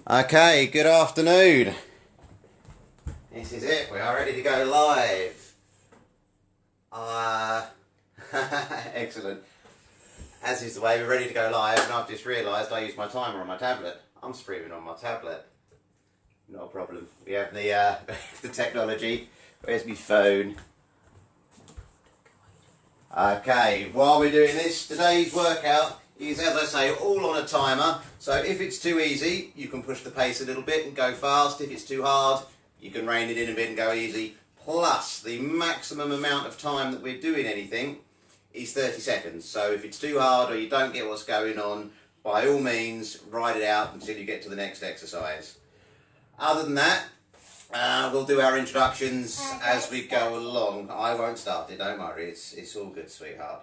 Okay, good afternoon. This is it, we are ready to go live. Excellent. As is the way, we're ready to go live, and I've just realised I used my timer on my tablet. I'm streaming on my tablet. Not a problem. We have the the technology. Where's my phone? Okay, while we're doing this, today's workout is, as I say, all on a timer. So if it's too easy, you can push the pace a little bit and go fast. If it's too hard, you can rein it in a bit and go easy. Plus, the maximum amount of time that we're doing anything is 30 seconds. So if it's too hard or you don't get what's going on, by all means, ride it out until you get to the next exercise. Other than that, we'll do our introductions as we go along. I won't start it, don't worry, it's all good, sweetheart.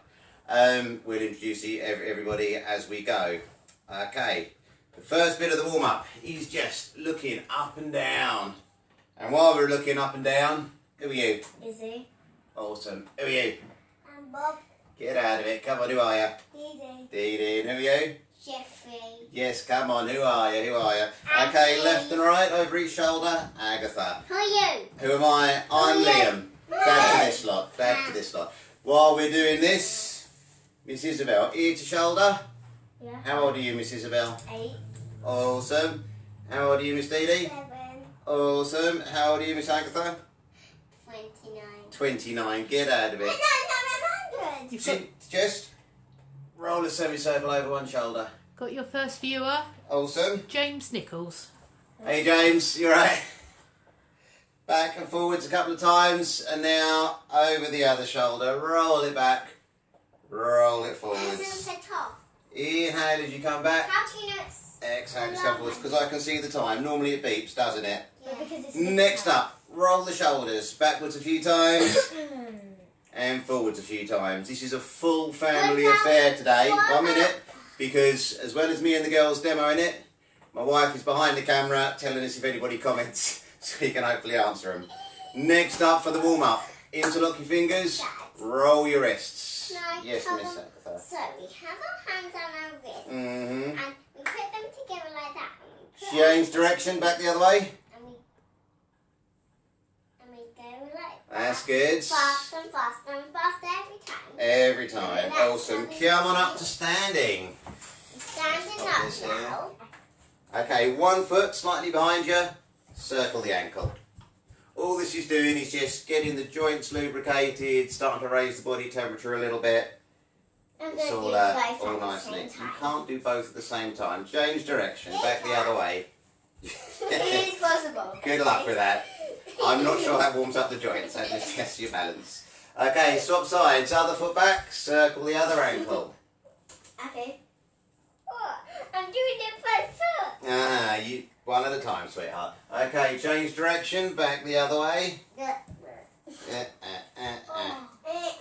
We'll introduce everybody as we go. Okay, the first bit of the warm-up is just looking up and down. And while we're looking up and down, who are you? Izzy. Awesome. Who are you? I'm Bob. Get out of it. Come on, who are you? Dee Dee Dee. And who are you? Jeffrey. Yes, come on, who are you? Who are you? Okay, left and right, over each shoulder. Agatha. Who are you? Who am I? I'm Liam. Back to this lot. Back to this lot. While we're doing this, Miss Isabel, ear to shoulder. Yeah. How old are you, Miss Isabel? 8. Awesome. How old are you, Miss Dee Dee? 7. Awesome. How old are you, Miss Agatha? 29. 29. Get out of it. No, 100. Just roll a semicircle over one shoulder. Got your first viewer, Awesome. James Nichols. Hey James, you right? Back and forwards a couple of times, and now over the other shoulder. Roll it back. Roll it forwards. Set off. Inhale as you come back. How do you know it's... Exhale as you come forwards, because I can see the time. Normally it beeps, doesn't it? Yeah. Because it's Next up, roll the shoulders. Backwards a few times. And forwards a few times. This is a full family affair today. 1 minute, because as well as me and the girls demoing it, my wife is behind the camera telling us if anybody comments, so we can hopefully answer them. Next up for the warm-up, interlock your fingers, roll your wrists. Yes, Miss Agatha. So we have our hands on our wrists, Mm-hmm. and we put them together like that. Change direction, back the other way. And we go like that. That's good. Fast and fast and fast every time. Every time. Awesome. Come on up to standing. Standing Stop up this here. now. Okay, one foot slightly behind you, circle the ankle. All this is doing is just getting the joints lubricated, starting to raise the body temperature a little bit. I'm It's gonna all, do both at all the nicely. same You time. can't do both at the same time. Change direction, back the other way. It is possible. Good luck with that. I'm not sure that warms up the joints, that just tests your balance. Okay, swap sides, other foot back, circle the other ankle. Okay. Oh, I'm doing it by foot. You one at a time, sweetheart. Okay, change direction, back the other way.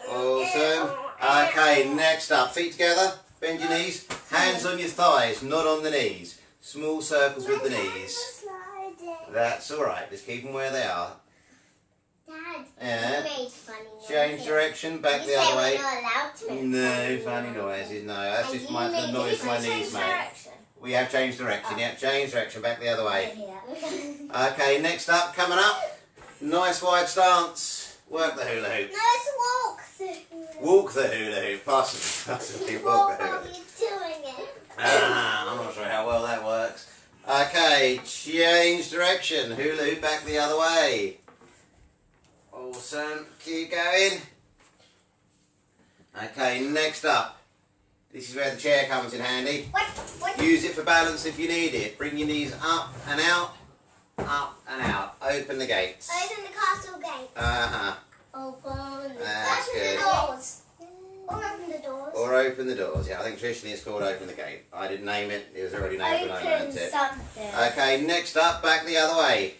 Awesome. Okay, next up, feet together, bend your knees, hands on your thighs, not on the knees. Small circles with the knees. That's alright, just keep them where they are. Dad, Yeah. you made funny noises. Change direction, back You the said other we're way. not allowed to make No funny noises, no, that's And just you the made noise my different knees make. direction. We have changed direction, yeah, change direction, back the other way. Yeah. Okay, next up, coming up, nice wide stance, work the hula hoop. No, it's walk. Walk the hula hoop, possibly walk Walk the hula while hoop. you're doing it. I'm not sure how well that works. Okay, change direction, hula hoop back the other way. Awesome, keep going. Okay, next up, this is where the chair comes in handy. What? Use it for balance if you need it. Bring your knees up and out, open the gates. Open the castle gate. Uh-huh, Open That's open good. the doors. Or open the doors. or open the doors. Yeah, I think traditionally it's called open the gate. I didn't name it, it was already named when I learned Open it. something. Okay, next up, back the other way.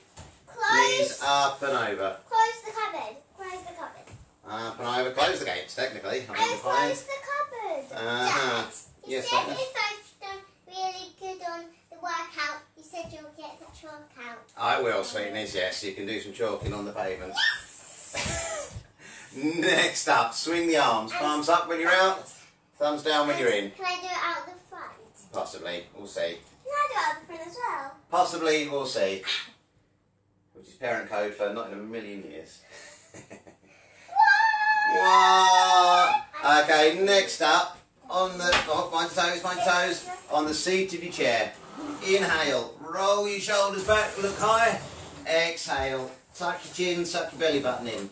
Knees Close. up and over. Close the cupboard. Close the cupboard. Up and over. Close the gates, technically. I I mean, fine. closed the cupboard. Uh-huh. Dad, you Yes, said I know. if I've done really good on the workout, you said you'll get the chalk out. I will, sweetness, yes. You can do some chalking on the pavement. Next up, swing the arms. Palms up when you're out, thumbs down when you're in. Can I do it out the front? Possibly. We'll see. Can I do it out the front as well? Possibly, we'll see. Which is parent code for not in a million years. What? Okay, next up, on the, oh, mind toes, on the seat of your chair. Inhale, roll your shoulders back, look high. Exhale, tuck your chin, tuck your belly button in.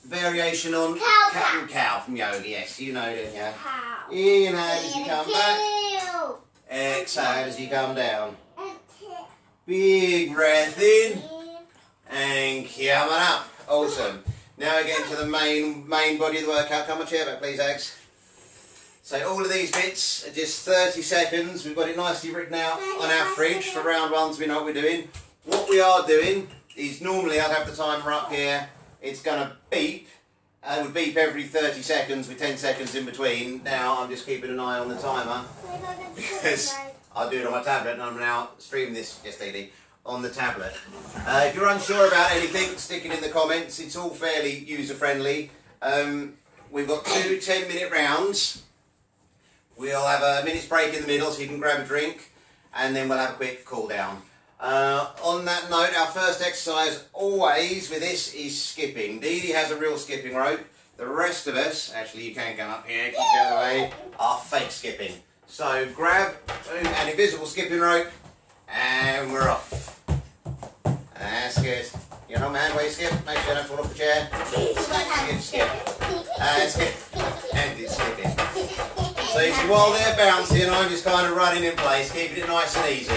Variation on cat and cow from yoga, yes, you know, don't you? Inhale as you come back. Exhale as you come down. Big breath in and come on up. Awesome. Now we're getting to the main body of the workout. Come on, chair back, please, Ags. So all of these bits are just 30 seconds. We've got it nicely written out on our fridge for round ones. We know what we're doing. What we are doing is normally I'd have the timer up here. It's going to beep. It would beep every 30 seconds with 10 seconds in between. Now I'm just keeping an eye on the timer because I'll do it on my tablet and I'm now streaming this, yes, Dee, on the tablet. If you're unsure about anything, stick it in the comments. It's all fairly user-friendly. We've got 2 10-minute rounds. We'll have a minute's break in the middle so you can grab a drink and then we'll have a quick cool down. On that note, our first exercise always with this is skipping. Dee Dee has a real skipping rope. The rest of us, actually you can come up here, keep going away, are fake skipping. So grab an invisible skipping rope and we're off. That's good. You know, man, where you skip, make sure you don't fall off the chair. Skip. Skip. And it's skipping. So you see, while they're bouncing, I'm just kind of running in place, keeping it nice and easy.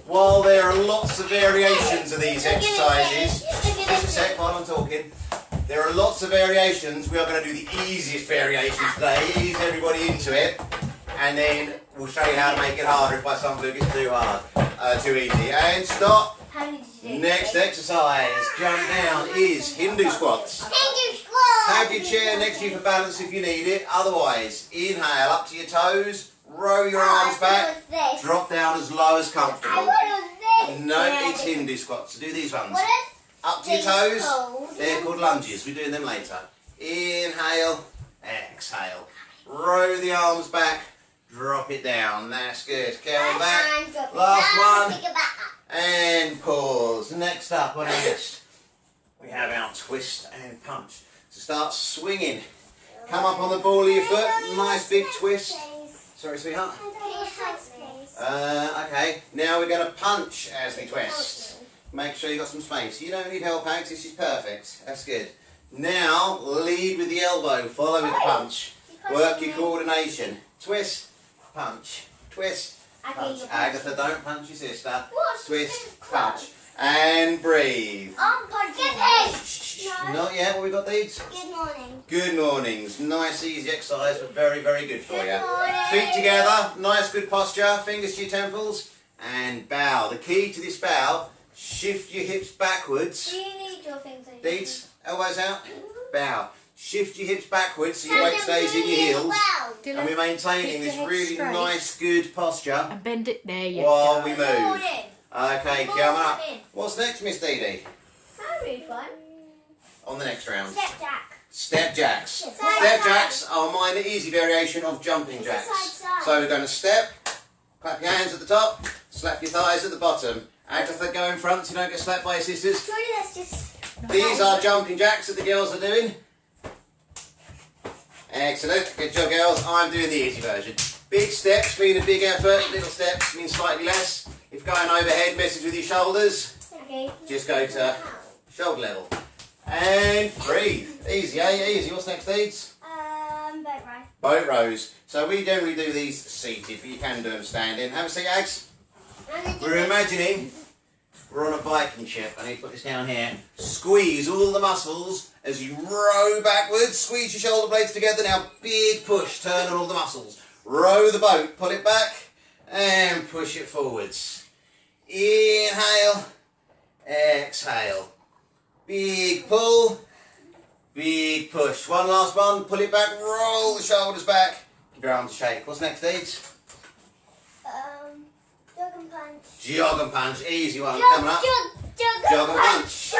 While there are lots of variations of these exercises, just a sec while I'm talking, there are lots of variations. We are going to do the easiest variation today, ease everybody into it, and then we'll show you how to make it harder if by some fluke it's too hard, too easy. And stop. Next exercise, jump down, is Hindu squats. Have your chair next to you for balance if you need it. Otherwise, inhale up to your toes, row your arms back, drop down as low as comfortable. No, it's Hindu squats. So do these ones. Up to your toes, they're called lunges. We're doing them later. Inhale, exhale. Row the arms back, drop it down. That's good. Come back. Last one. And pause. Next up on our list, we have our twist and punch. So start swinging. Come up on the ball of your foot. Nice big twist. Sorry, sweetheart. Okay, now we're going to punch as we twist. Make sure you've got some space. You don't need help, Ags. This is perfect. That's good. Now, lead with the elbow. Follow with the punch. Work your coordination. Twist, punch, twist, punch. Agatha, don't punch your sister. Twist, punch. And breathe. Not yet. What we got, Deeds? Good morning. Good mornings. Nice, easy exercise, but very, very good for you. Feet together. Nice, good posture. Fingers to your temples. And bow. The key to this bow, shift your hips backwards. Do you need your things? Deeds, elbows out. Bow. Shift your hips backwards so your weight stays in your heels. And we're maintaining this really nice, good posture And bend it there, you while go. we move. Okay, come up. What's next, Miss Dee Dee? That'll be fun. On the next round. Step jack. Step jacks. Step jacks are a minor easy variation of jumping jacks. Side. So we're going to step, clap your hands at the top, slap your thighs at the bottom. Agatha, go in front so you don't get slapped by your sisters. Surely that's just... These are jumping jacks that the girls are doing. Excellent. Good job, girls. I'm doing the easy version. Big steps mean a big effort. Little steps mean slightly less. If going overhead messes with your shoulders, Okay. just go to shoulder level. And breathe. Easy, eh? Easy. What's next, Deeds? Boat ride. Boat rows. So we generally do these seated, but you can do them standing. Have a seat, Ags. We're imagining we're on a Viking ship. I need to put this down here. Squeeze all the muscles as you row backwards. Squeeze your shoulder blades together. Now big push. Turn on all the muscles. Row the boat. Pull it back and push it forwards. Inhale. Exhale. Big pull. Big push. One last one. Pull it back. Roll the shoulders back. Give your arms a shake. What's next, Deeds? Jog and punch. Jog and punch. Easy one. Coming up. Jog and punch.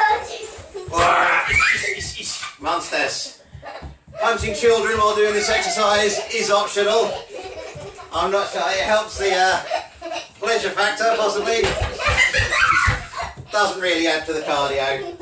Monsters. Punching children while doing this exercise is optional. I'm not sure. It helps the pleasure factor, possibly. Doesn't really add to the cardio.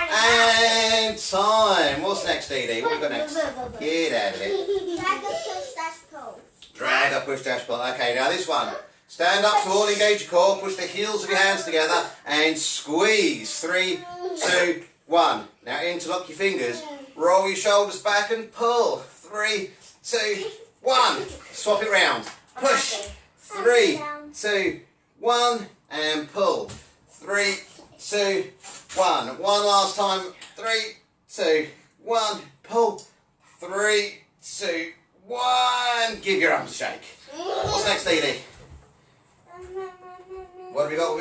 And time. What's next, Dee Dee? What have we got next? Get out of it. Drag a push dash pull. Drag a push dash pull. Okay, now this one. Stand up tall, engage your core, push the heels of your hands together and squeeze. 3, 2, 1. Now interlock your fingers. Roll your shoulders back and pull. 3, 2, 1. Swap it round. Push. 3, 2, 1 and pull. 3, 2, 1. One last time. 3, 2, 1. Pull. 3, 2, 1. Give your arms a shake. What's next, Dee Dee? What have we got?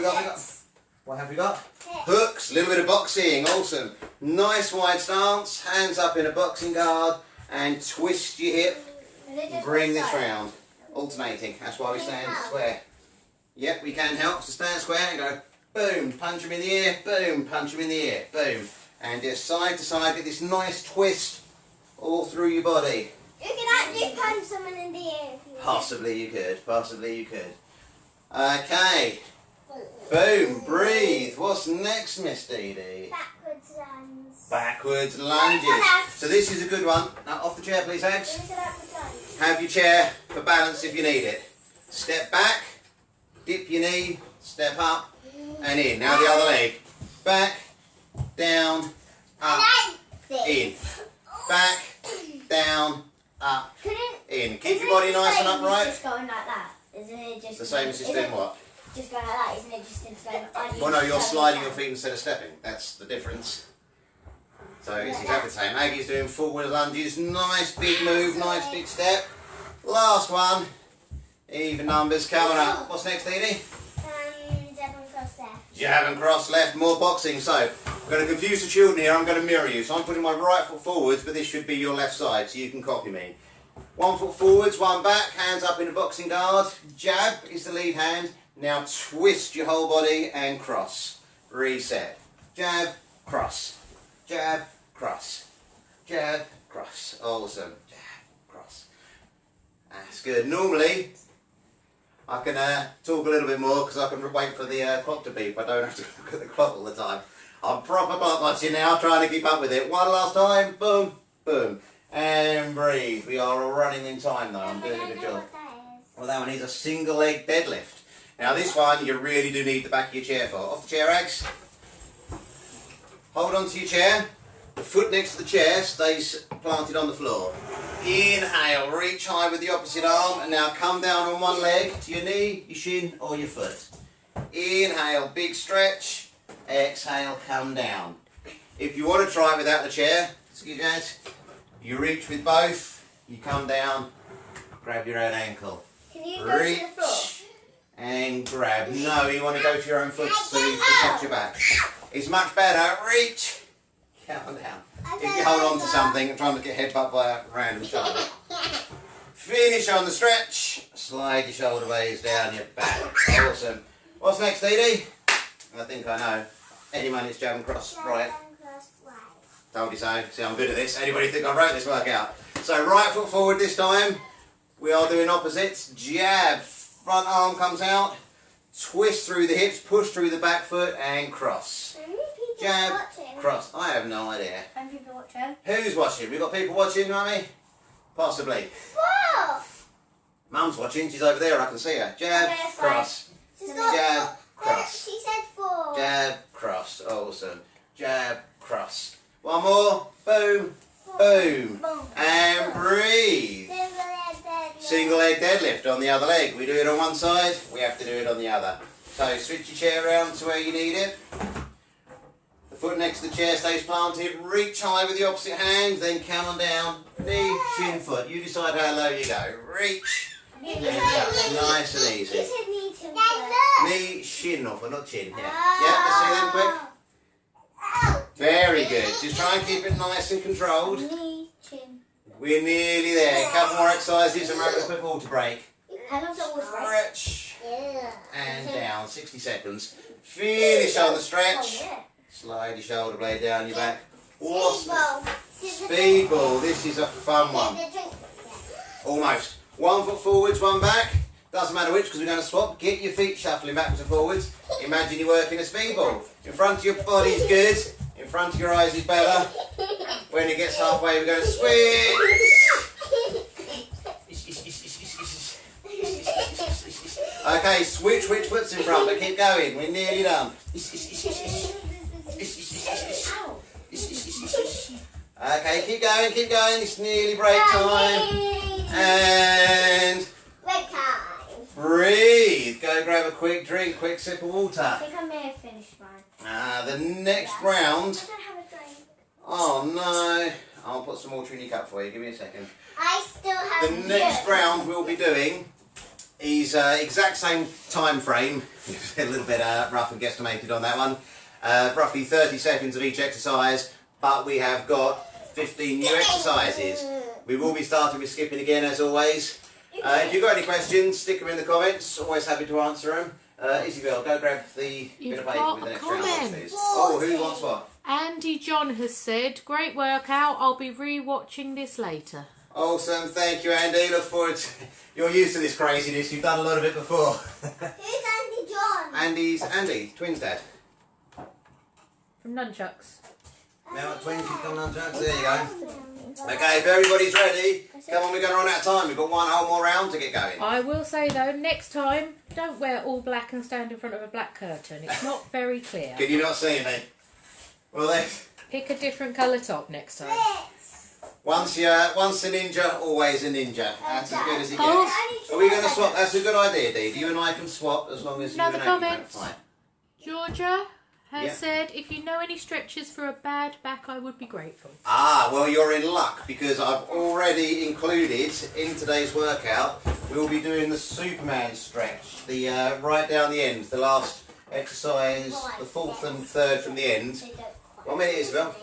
What have we got? Hooks. A little bit of boxing. Awesome. Nice wide stance. Hands up in a boxing guard and twist your hip. Bring this round. Alternating. That's why we stand square. Yep, we can help. So stand square and go boom, punch him in the ear, boom, punch him in the ear, boom. And just side to side, get this nice twist all through your body. You can actually punch someone in the ear if you want. Possibly you could, possibly you could. Okay. Boom, breathe. What's next, Miss Dee Dee? Backwards lunges. Backwards lunges. So this is a good one. Now off the chair, please, Ags. Backwards lunge. Have your chair for balance if you need it. Step back, dip your knee, step up, and in. Now the other leg. Back, down, up, in. Back, down, up, in. Keep your body nice and upright. Just going like that. Isn't it just The same as just doing what? Just going like that, isn't it? Just instead of Well, no, you're sliding your feet instead of stepping. That's the difference. So it's exactly the same. Aggie's doing forward lunges. Nice big move, nice big step. Last one. Even numbers coming up. What's next, Dee Dee? jab and cross left. Jab and cross left, more boxing. So, I'm going to confuse the children here. I'm going to mirror you. So I'm putting my right foot forwards, but this should be your left side, so you can copy me. 1 foot forwards, 1 back, hands up in a boxing guard. Jab is the lead hand. Now twist your whole body and cross. Reset. Jab, cross. Jab, cross. Jab, cross. Awesome. Jab, cross. That's good. Normally, I can talk a little bit more because I can wait for the clock to beep. I don't have to look at the clock all the time. I'm proper butt watching now, trying to keep up with it. One last time. Boom, boom. And breathe. We are all running in time though. I'm doing a good job. Well, that one is a single leg deadlift. Now this one you really do need the back of your chair for. Off the chair, Ags. Hold on to your chair. The foot next to the chair stays planted on the floor. Inhale, reach high with the opposite arm, and now come down on one leg to your knee, your shin or your foot. Inhale, big stretch. Exhale, come down. If you want to try it without the chair, excuse me, you reach with both, you come down, grab your own ankle. Can you go Reach to the floor? and grab. No, you want to go to your own foot so you protect your back. It's much better. Reach. Come down. If you hold on to something and trying to get headbutt by a random shoulder. Finish on the stretch. Slide your shoulder blades down your back. Awesome. What's next, Dee Dee? I think I know. Anyone, it's jab and cross right. Told you so. See, I'm good at this. Anybody think I wrote this workout? So right foot forward this time. We are doing opposites. Jab. Front arm comes out. Twist through the hips. Push through the back foot and cross. Jab. Cross. I have no idea. And people watching? Who's watching? We got people watching, Mummy? Possibly. 4! Mum's watching. She's over there. I can see her. Jab. Okay, that's Cross. She's got Jab. 4. Cross. She said 4. Jab. Cross. Awesome. Jab. Cross. One more. Boom. Boom. And breathe. Single leg deadlift on the other leg. We do it on one side, we have to do it on the other. So switch your chair around to where you need it. The foot next to the chair stays planted. Reach high with the opposite hand, then come on down. Knee, shin, foot. You decide how low you go. Reach. And touch. Nice and easy. You said knee, chin, foot. Knee, shin, or foot, not chin. Yeah. Yeah, let's see them quick. Very good. Just try and keep it nice and controlled. Knee, chin. We're nearly there. A couple more exercises and we're going to quick water break. How long's that water break? Stretch and down. 60 seconds. Finish on the stretch. Slide your shoulder blade down your back. Awesome. Speedball. This is a fun one. Almost. 1 foot forwards, 1 back. Doesn't matter which, because we're going to swap. Get your feet shuffling backwards and forwards. Imagine you're working a speedball. In front of your body's good. In front of your eyes is better. When it gets halfway, we're going to switch. Okay, switch which foot's in front, but keep going. We're nearly done. Okay, keep going, keep going. It's nearly break time. And Break time. breathe. Go grab a quick drink, quick sip of water. I think I may have finished mine. The next I round. don't have a drink. Oh no. I'll put some water in your cup for you. Give me a second. I still have The next round we'll be doing is exact same time frame. A little bit rough and guesstimated on that one. Roughly 30 seconds of each exercise, but we have got 15 new exercises. We will be starting with skipping again as always. If you've got any questions, stick them in the comments. Always happy to answer them. Isabel, go grab the bit of paper with the next round, please. Oh, who wants what? Andy John has said, great workout, I'll be re-watching this later. Awesome, thank you Andy. Look forward to... You're used to this craziness, you've done a lot of it before. Who's Andy John? Andy's Andy, twins dad. From Nunchucks. Now at twins, you've done nunchucks. There you go. Okay, if everybody's ready, come on, we're going to run out of time. We've got one whole more round to get going. I will say though, next time, don't wear all black and stand in front of a black curtain. It's not very clear. Can you not see me? Well then, Pick a different colour top next time. once a ninja, always a ninja. That's as good as it Oh. gets. Are we going to swap? That's a good idea, Dee. You and I can swap as long as Another you and I comment. can fight. Georgia has Yeah. said, if you know any stretches for a bad back, I would be grateful. Ah, well you're in luck because I've already included in today's workout, we'll be doing the Superman stretch. The right down the end, the last exercise, the fourth and third from the end. 1 minute, Isabel.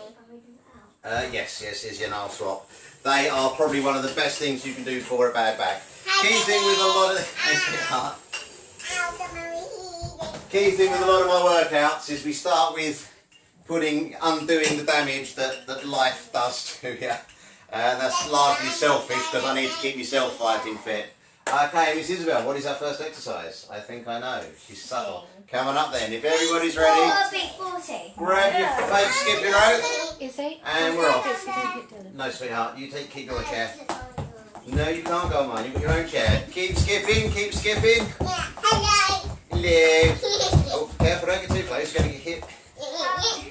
Yes, here's your nail swap. They are probably one of the best things you can do for a bad back. Key thing with a lot of key thing with a lot of my workouts is we start with undoing the damage that life does to you. And that's largely selfish because I need to keep myself fighting fit. Okay, Miss Isabel, what is our first exercise? I think I know. She's subtle. Coming up then. If everybody's ready, Big 40. grab your fake skipping rope. Is he? And we're off. Yes, we don't get Dylan. No, sweetheart, you keep your chair. No, you can't go on mine. You've got your own chair. Keep skipping, keep skipping. Hello. Hello. Oh, careful, don't get too close. You're going to get hit.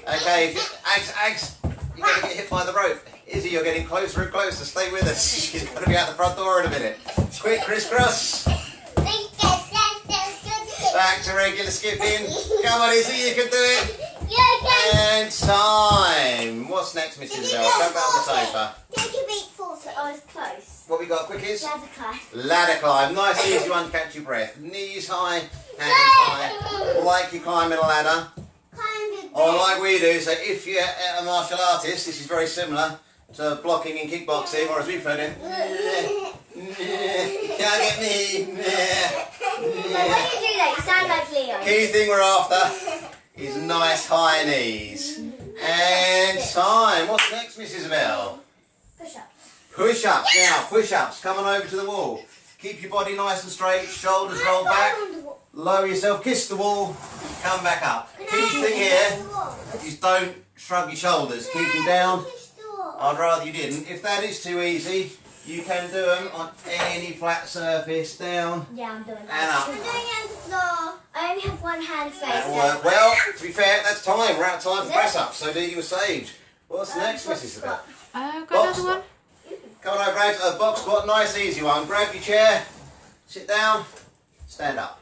Okay, Ags, you're going to get hit by the rope. Izzy, you're getting closer and closer. Stay with us. She's going to be out the front door in a minute. Quick, crisscross. Back to regular skipping. Come on, Izzy, you can do it. And time. What's next, Miss Isabel? Come back on the sofa. Take a big 40. I was close. What we got, quickies? Ladder climb. Ladder climb. Nice, easy one to catch your breath. Knees high, hands high. Like you're climbing a ladder. Or like we do, so if you're a martial artist, this is very similar to blocking in kickboxing, or as we've heard it, can't get me. When you do that, you sound like Leo. Key thing we're after is nice high knees. And time. What's next, Miss Isabel? Push-ups. Push-ups. Now, push-ups. Come on over to the wall. Keep your body nice and straight, shoulders rolled back. Lower yourself, kiss the wall, come back up. Key thing here is don't shrug your shoulders, keep them down. I'd rather you didn't. If that is too easy, you can do them on any flat surface, down Yeah, I'm doing and that. up. I'm doing it on the floor. I only have one hand space. That'll work well. To be fair, that's time. We're out of time for press-ups, so do you were saved. What's next, Mrs. Isabel? Got Box another one? Come on over, Brad. Box squat, nice easy one. Grab your chair, sit down, stand up.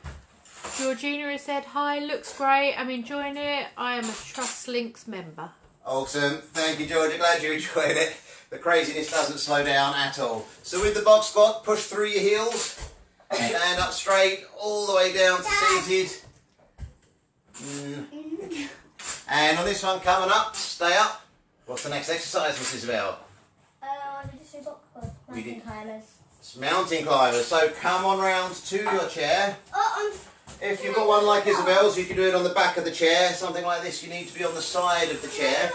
Georgina has said, hi, looks great, I'm enjoying it. I am a Trust Links member. Awesome. Thank you, Georgia. Glad you enjoyed it. The craziness doesn't slow down at all. So with the box squat, push through your heels. Stand up straight, all the way down to seated. And on this one, coming up, stay up. What's the next exercise, Miss Isabel? I did just do box squats. We did. Climbers. It's mountain climbers. So come on round to your chair. Oh, If you've got one like Isabel's, you can do it on the back of the chair. Something like this, you need to be on the side of the chair.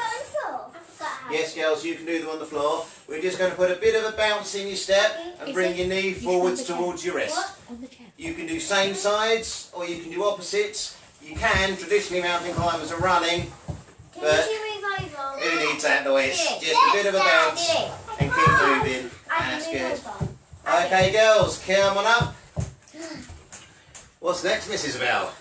Yes, girls, you can do them on the floor. We're just going to put a bit of a bounce in your step and Is bring it- your knee you should forwards on the chair. towards your wrist. What? On the chair. You can do same sides or you can do opposites. You can, traditionally mountain climbers are running, but who needs that noise? Just a bit of a bounce and keep moving. That's good. Okay, girls, come on up. What's next, Mrs. Bell?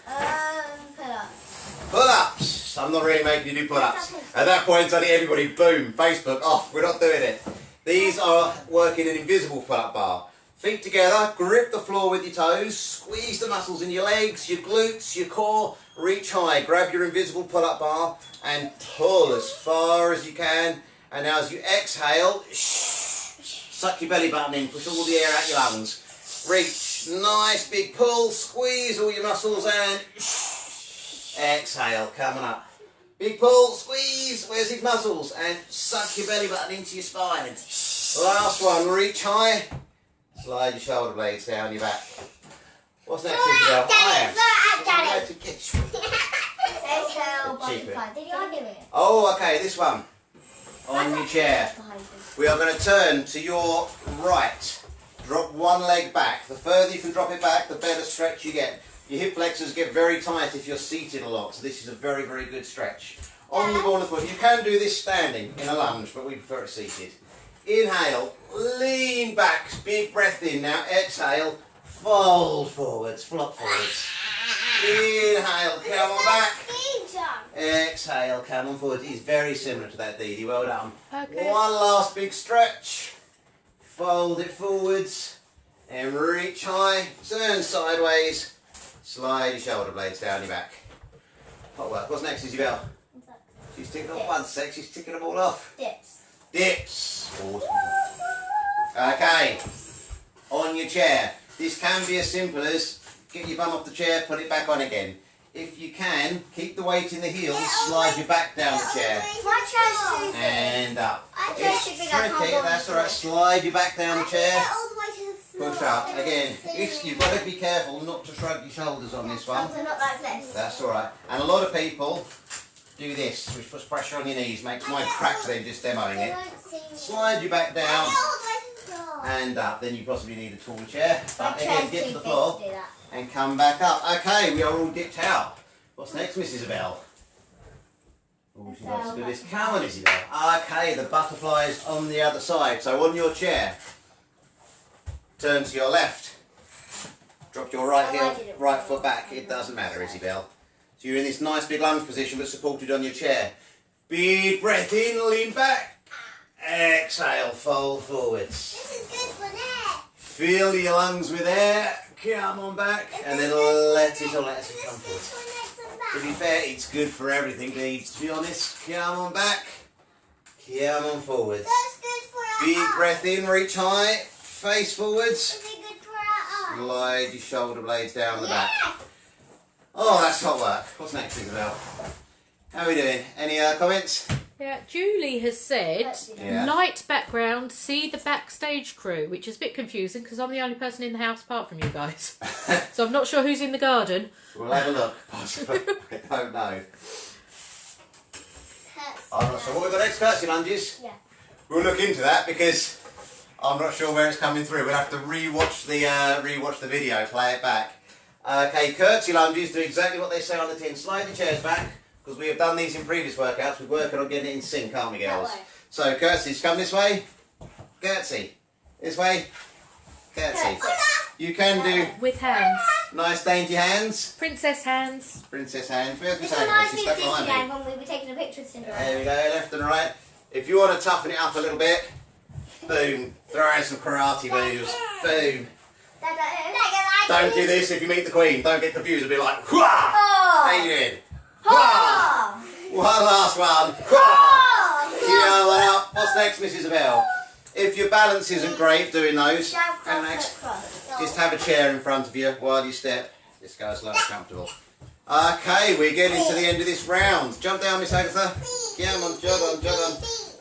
Pull-ups. Pull-ups. I'm not really making you do pull-ups. At that point, I think everybody, boom, Facebook off. We're not doing it. These are working an invisible pull-up bar. Feet together, grip the floor with your toes, squeeze the muscles in your legs, your glutes, your core, reach high, grab your invisible pull-up bar and pull as far as you can. And now as you exhale, suck your belly button in, push all the air out your lungs. Reach, nice big pull, squeeze all your muscles and exhale, coming up. Big pull, squeeze, where's his muscles? And suck your belly button into your spine. Last one, reach high, slide your shoulder blades down your back. What's next, Isabel? Oh, okay, this one. On your chair. We are going to turn to your right. Drop one leg back. The further you can drop it back, the better stretch you get. Your hip flexors get very tight if you're seated a lot, so this is a very, very good stretch. On the ball of the foot, you can do this standing in a lunge, but we prefer it seated. Inhale, lean back, big breath in. Now exhale, fold forwards, flop forwards. Inhale, come on back. Exhale, come on forward. It's very similar to that, Dee Dee. Well done. Okay. One last big stretch. Fold it forwards and reach high. Turn sideways. Slide your shoulder blades down your back. Hot work. What's next, Isabel? She's ticking off one sec. She's ticking them all off. Dips. Dips. Awesome. Okay. On your chair. This can be as simple as get your bum off the chair, put it back on again. If you can, keep the weight in the heels, slide your back down the chair. My chair's too big. And up. It's It's tricky, that's alright. Slide your back down the chair. Push up. Again, you've got to be careful not to shrug your shoulders on this one. So not like this. That's alright. And a lot of people do this, which puts pressure on your knees, makes mine crack so they're just demoing it. Slide your back down and up. Then you possibly need a taller chair. But again, get to the floor and come back up. Okay, we are all dipped out. What's next, Miss Isabel? Oh, she loves to do this. Come on, Isabel. Okay, the butterfly is on the other side. So on your chair, turn to your left. Drop your right foot back. It doesn't matter, Isabel. So you're in this nice big lunge position but supported on your chair. Big breath in, lean back. Exhale, fold forwards. This is good for neck. Fill your lungs with air. Come on back. And then let it come forward. To be fair, it's good for everything, to be honest. Come on back. Come on forwards. That's good for our Big eyes. breath in, reach high. Face forwards. Is it good for our eyes? Slide your shoulder blades down the back. Oh, that's hot work. What's next, Isabel? How are we doing? Any comments? Yeah, Julie has said, Yeah. light background, see the backstage crew, which is a bit confusing because I'm the only person in the house apart from you guys. So I'm not sure who's in the garden. We'll have a look. I don't know. I'm not sure. What we've got next, curtsy lunges? Yeah. We'll look into that because I'm not sure where it's coming through. We'll have to rewatch the video, play it back. Okay, curtsy lunges do exactly what they say on the tin. Slide the chairs back, because we have done these in previous workouts. We're working on getting it in sync, aren't we, girls? That way. So, curtsies, come this way. Curtsy. This way. Curtsy. You can do With hands. nice dainty hands. Princess hands. Princess hands. Where's This Miss reminds Agnes? me She's of stuck behind Disneyland me. when we were taking a picture with Cinderella. There we go, left and right. If you want to toughen it up a little bit, boom. Throw in some karate moves. Boom. Don't do this if you meet the Queen. Don't get confused and be like, whoa! How you doing? Whoa! One last one. Whoa! Yeah, one up. What's next, Miss Isabel? If your balance isn't great doing those, and next, just have a chair in front of you while you step. This goes slow and comfortable. Okay, we're getting to the end of this round. Jump down, Miss Agatha. Come on, jog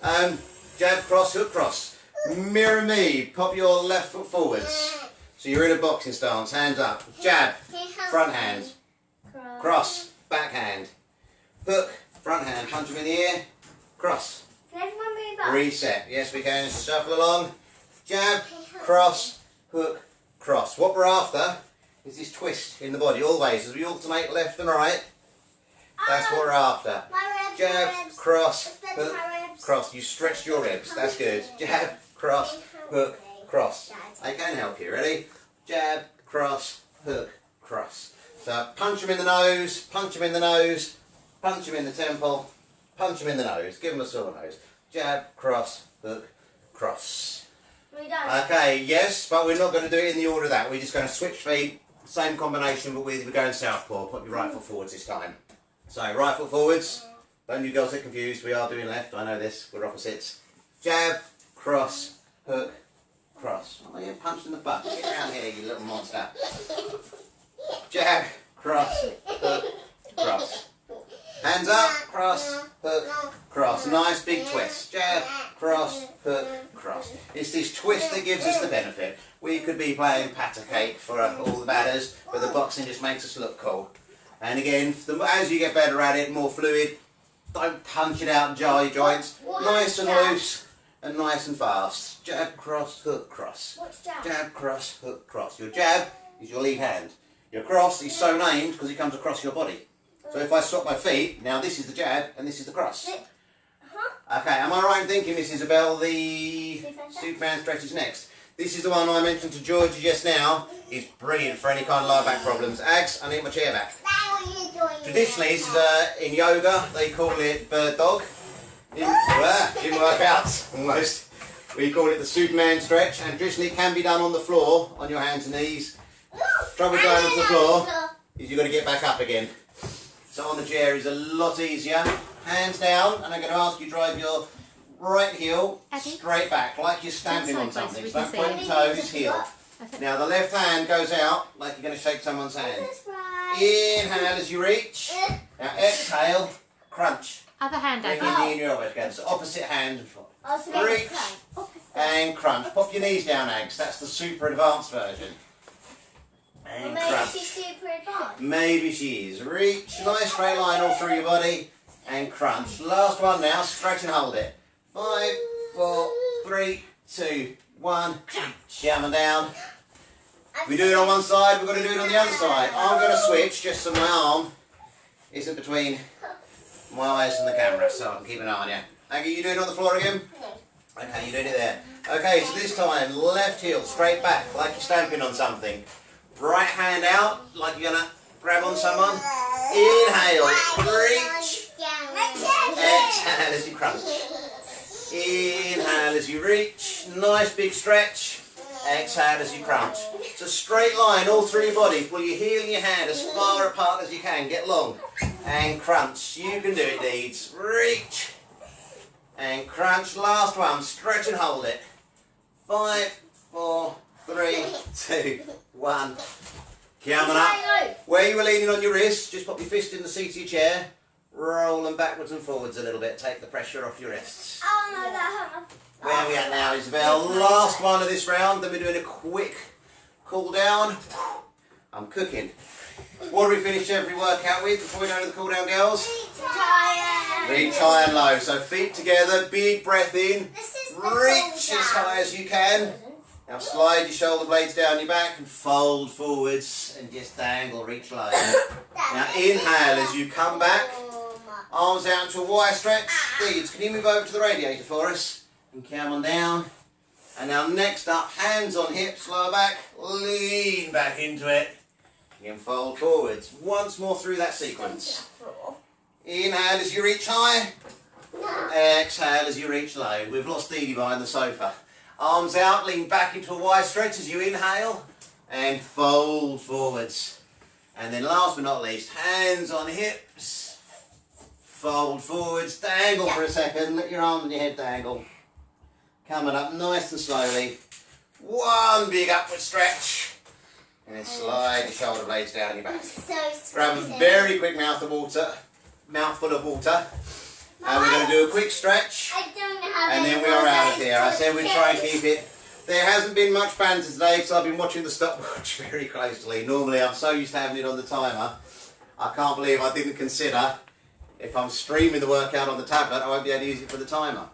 on. Jab, cross, hook, cross. Mirror me. Pop your left foot forwards. So you're in a boxing stance. Hands up. Jab, front hand. Cross, back hand. Hook, front hand. Punch him in the ear. Cross. Can everyone move up? Reset. Yes, we can. Shuffle along. Jab, cross, hook, cross. What we're after is this twist in the body always. As we alternate left and right, that's what we're after. My ribs, Jab, my ribs. cross, Stretch hook, my ribs. cross. You stretched your ribs. That's good. Jab, cross, hook, cross. I can help you. Ready? Jab, cross, hook, cross. So punch him in the nose, punch him in the nose, punch him in the temple, punch him in the nose. Give him a sore nose. Jab, cross, hook, cross. We done. Okay, yes, but we're not going to do it in the order of that. We're just going to switch feet, same combination, but we're going southpaw. Put your right foot forwards this time. So right foot forwards. Don't you girls get confused. We are doing left. I know this. We're opposites. Jab, cross, hook, cross. Oh, you're punched in the butt. Get down here, you little monster. Jab, cross, hook, cross. Hands up, cross, hook, cross. Nice big twist. Jab, cross, hook, cross. It's this twist that gives us the benefit. We could be playing patter cake for all the batters, but the boxing just makes us look cool. And again, as you get better at it, more fluid, don't punch it out and jar your joints. Nice and loose and nice and fast. Jab, cross, hook, cross. What's jab? Jab, cross, hook, cross. Your jab is your lead hand. Your cross is so named because it comes across your body. So if I swap my feet, now this is the jab and this is the cross. Okay, am I right in thinking, Miss Isabel, the Superman stretch is next? This is the one I mentioned to Georgie just now. It's brilliant for any kind of lower back problems. Ags, I need my chair back. Traditionally, this is in yoga, they call it bird dog. Didn't work out, almost. We call it the Superman stretch, and traditionally it can be done on the floor, on your hands and knees. Trouble going onto the floor is you've got to get back up again. So on the chair is a lot easier. Hands down, and I'm going to ask you to drive your right heel straight back, like you're stamping on something. So don't point your toes, heel. Now the left hand goes out like you're going to shake someone's hand. Inhale as you reach. Now exhale, crunch. Other hand, Bring Aggie. your knee and your elbow together. So opposite hand. Oh, Reach and crunch. Pop your knees down, Ags. That's the super advanced version. And Maybe crunch. she's super advanced. Maybe she is. Reach, nice straight line all through your body, and crunch. Last one now, stretch and hold it. 5, 4, 3, 2, 1. Down and down. We do it on one side, we've got to do it on the other side. I'm going to switch just so my arm isn't between my eyes and the camera, so I can keep an eye on you. Aggie, you doing it on the floor again? Okay, you're doing it there. Okay, so this time, left heel straight back, like you're stamping on something. Right hand out, like you're going to grab on someone. Inhale, reach. Exhale as you crunch. Inhale as you reach. Nice big stretch. Exhale as you crunch. It's a straight line all through your body. Pull your heel and your hand as far apart as you can. Get long. And crunch. You can do it, Deeds. Reach. And crunch. Last one. Stretch and hold it. 5, 4, 3, 2, 1. Coming up. Where you were leaning on your wrist, just pop your fist in the seat of your chair. Roll them backwards and forwards a little bit. Take the pressure off your wrists. Oh no, that hurt. Where are we at now, Isabel? Last one of this round. Then we're doing a quick cool down. I'm cooking. What do we finish every workout with before we go to the cool down, girls? Reach high and low. So feet together, big breath in. Reach as high as you can. Now slide your shoulder blades down your back and fold forwards and just dangle, reach low. Now inhale as you come back. Arms out to a wide stretch. Deeds, can you move over to the radiator for us? And come on down. And now next up, hands on hips, lower back. Lean back into it. And fold forwards. Once more through that sequence. Inhale as you reach high. Exhale as you reach low. We've lost Dee Dee behind the sofa. Arms out, lean back into a wide stretch as you inhale. And fold forwards. And then last but not least, hands on hips. Fold forwards, dangle for a second, let your arms and your head dangle. Coming up nice and slowly. One big upward stretch. And then slide your shoulder blades down your back. Grab a very quick mouthful of water. And we're going to do a quick stretch. And then we are out of here. I said we'd try and keep it. There hasn't been much banter today because I've been watching the stopwatch very closely. Normally I'm so used to having it on the timer. I can't believe I didn't consider if I'm streaming the workout on the tablet, I won't be able to use it for the timer.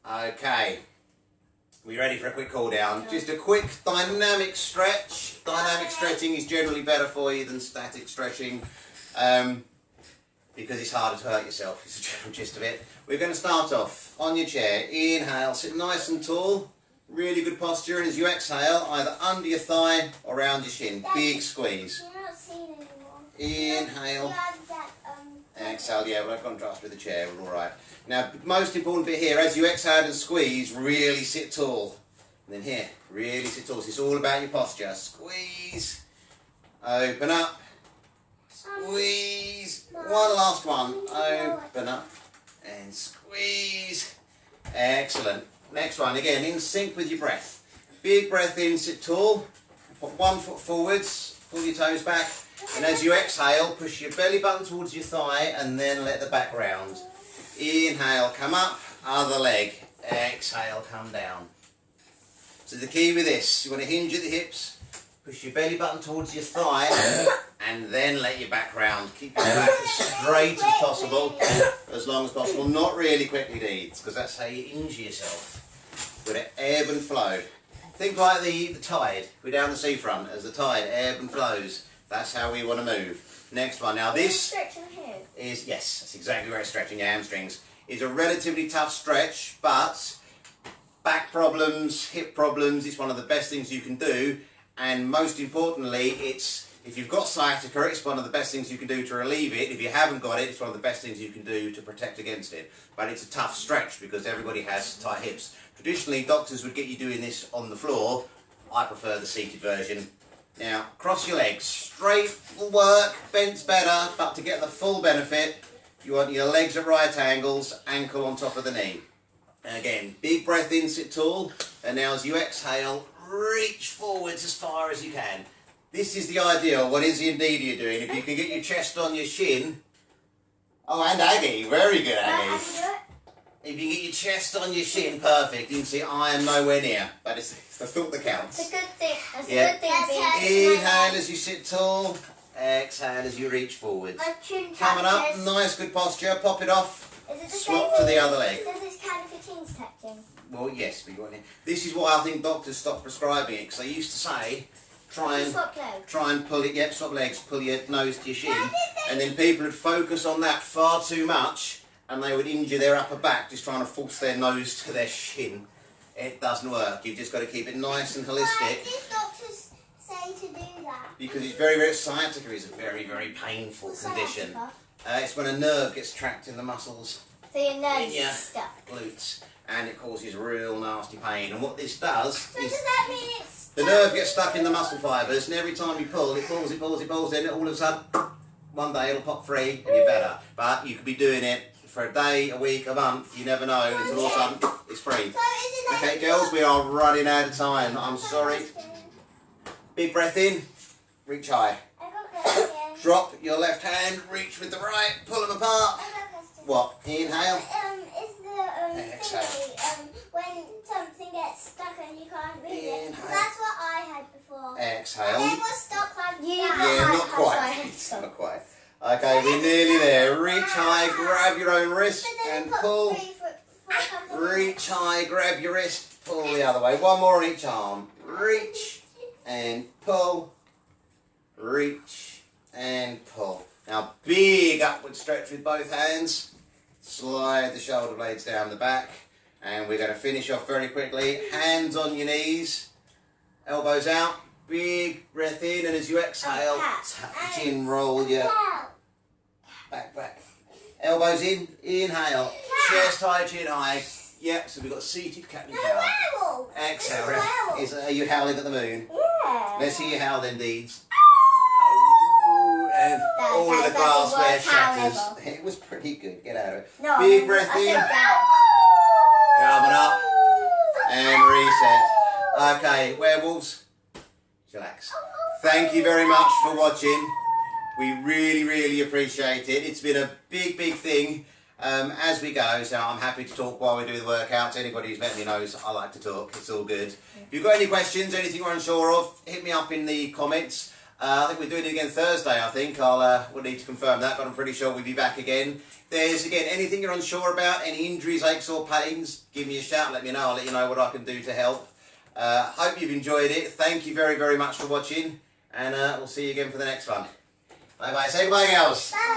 Okay. We ready for a quick cool down? Just a quick dynamic stretch. Dynamic stretching is generally better for you than static stretching because it's harder to hurt yourself. It's the general gist of it. We're going to start off on your chair. Inhale, sit nice and tall. Really good posture. And as you exhale, either under your thigh or around your shin. Big squeeze. You're not seeing anymore. Inhale. That, Exhale, yeah, we'll have contrast with the chair, we're alright. Now, most important bit here, as you exhale and squeeze, really sit tall. And then here, really sit tall. So it's all about your posture. Squeeze, open up, squeeze. One last one, open up and squeeze. Excellent. Next one, again, in sync with your breath. Big breath in, sit tall. Put 1 foot forwards, pull your toes back. And as you exhale, push your belly button towards your thigh and then let the back round. Inhale, come up, other leg. Exhale, come down. So the key with this, you want to hinge at the hips, push your belly button towards your thigh and then let your back round. Keep your back as straight as possible, as long as possible. Not really quickly, Deeds, because that's how you injure yourself. Got to ebb and flow. Think like the tide. We're down the seafront as the tide ebb and flows. That's how we want to move. Next one. Now this is, yes, that's exactly where it's stretching your hamstrings. It's a relatively tough stretch, but back problems, hip problems, it's one of the best things you can do. And most importantly, if you've got sciatica, it's one of the best things you can do to relieve it. If you haven't got it, it's one of the best things you can do to protect against it. But it's a tough stretch because everybody has tight hips. Traditionally, doctors would get you doing this on the floor. I prefer the seated version. Now, cross your legs. Straight will work, bent's better, but to get the full benefit, you want your legs at right angles, ankle on top of the knee. And again, big breath in, sit tall, and now as you exhale, reach forwards as far as you can. This is the ideal. What is indeed you're doing? If you can get your chest on your shin. Oh, and Aggie. Very good, Aggie. If you get your chest on your shin, perfect. You can see I am nowhere near. But it's the thought that counts. It's a good thing. It's Yeah. a good thing. Inhale as you sit tall. Exhale as you reach forwards. My chin Coming up, touches. nice good posture. Pop it off. Is it the Swap same to the thing? other leg. Does this count if your chin's touching? Well, yes, we got it. This is why I think doctors stopped prescribing it, because they used to say, try and pull it, yep, swap legs, pull your nose to your shin, and then people would focus on that far too much, and they would injure their upper back just trying to force their nose to their shin. It doesn't work. You've just got to keep it nice and Why holistic. did doctors say to do that? Because it's very, sciatica is a very, very painful condition. It's when a nerve gets trapped in the muscles. So your nerve's Yeah. stuck. Glutes, and it causes real nasty pain. And what this does So is does that mean it's the nerve gets stuck in the muscle fibres, and every time you pull, it pulls, then all of a sudden, one day it'll pop free and you're better. But you could be doing it for a day, a week, a month, you never know, until all of a sudden it's free. So is it like Okay, girls, we are running out of time. I'm sorry. Big breath in, reach high. I got a question. Drop your left hand, reach with the right, pull them apart. I got a question. What? Inhale. Is the Exhale. thingy, when something gets stuck and you can't move it? Inhale. That's what I had before. And Exhale. it was stuck like that. Yeah, not quite. Not quite. Okay, we're nearly there. Reach high, grab your own wrist But then and put pull. free for a couple of Reach high, grab your wrist, pull the other way. One more on each arm. Reach and pull. Reach and pull. Now, big upward stretch with both hands. Slide the shoulder blades down the back. And we're going to finish off very quickly. Hands on your knees. Elbows out. Big breath in. And as you exhale, tap your chin, roll your back. Elbows in. Inhale. Chest high, chin high. Yep, so we've got seated cat and No, cow. werewolf. Exhale. It's a werewolf. Are you howling at the moon? Yeah. Let's hear you howl then, Deeds. And all of the glassware shatters. It was pretty good. Get out of it. No, Big breath in. Coming up. And reset. Okay, werewolves. Relax. Thank you very much for watching. We really appreciate it. It's been a big thing as we go, so I'm happy to talk while we do the workouts. Anybody who's met me knows I like to talk. It's all good. If you've got any questions, anything you're unsure of, hit me up in the comments. I think we're doing it again Thursday, I think. We'll need to confirm that, but I'm pretty sure we'll be back again. If there's, again, anything you're unsure about, any injuries, aches or pains, give me a shout, let me know. I'll let you know what I can do to help. Hope you've enjoyed it. Thank you very, very much for watching, and we'll see you again for the next one. Bye-bye. Say goodbye, girls. Bye.